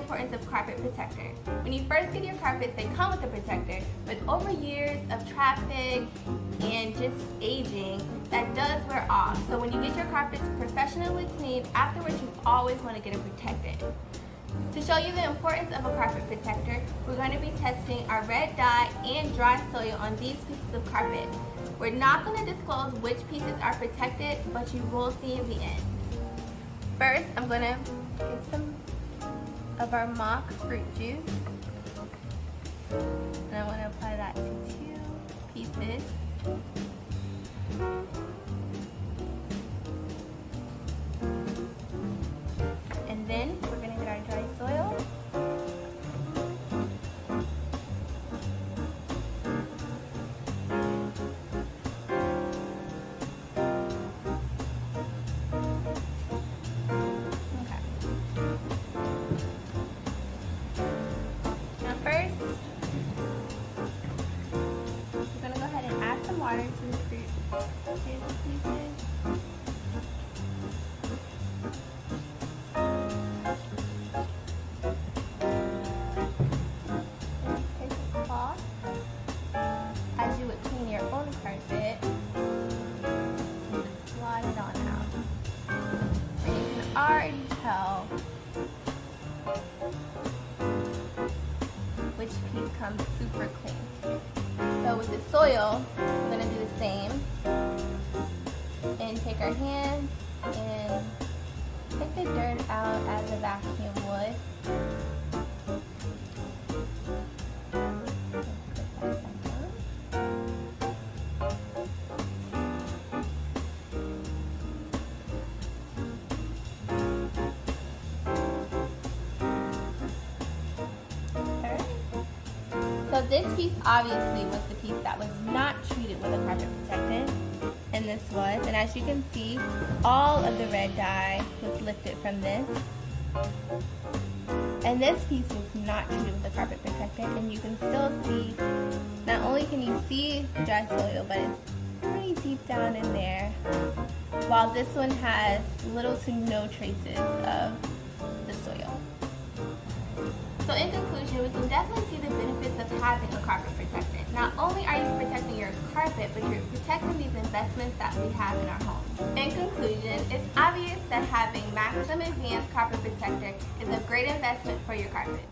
importance of carpet protector. When you first get your carpets, they come with a protector, but over years of traffic and just aging, that does wear off. So when you get your carpets professionally cleaned, afterwards you always want to get it protected. To show you the importance of a carpet protector, we're going to be testing our red dye and dry soil on these pieces of carpet. We're not going to disclose which pieces are protected, but you will see in the end. First, I'm going to get some of our mock fruit juice, and I want to apply that to 2 pieces. And then we're going to get our dry soil. Water to the fruit pieces. Take a cloth, as you would clean your own carpet, and just blot it on out. And you can already tell which piece comes super clean. So with the soil, we're going to do the same and take our hands and take the dirt out as a vacuum would. So this piece obviously was the piece that was not treated with a carpet protectant, and this was. And as you can see, all of the red dye was lifted from this. And this piece was not treated with a carpet protectant, and you can still see, not only can you see dry soil, but it's pretty deep down in there, while this one has little to no traces of the soil. So in conclusion, we can definitely see the benefits of having a carpet protectant. Not only are you protecting your carpet, but you're protecting these investments that we have in our homes. In conclusion, it's obvious that having Maxim Advanced Carpet Protector is a great investment for your carpet.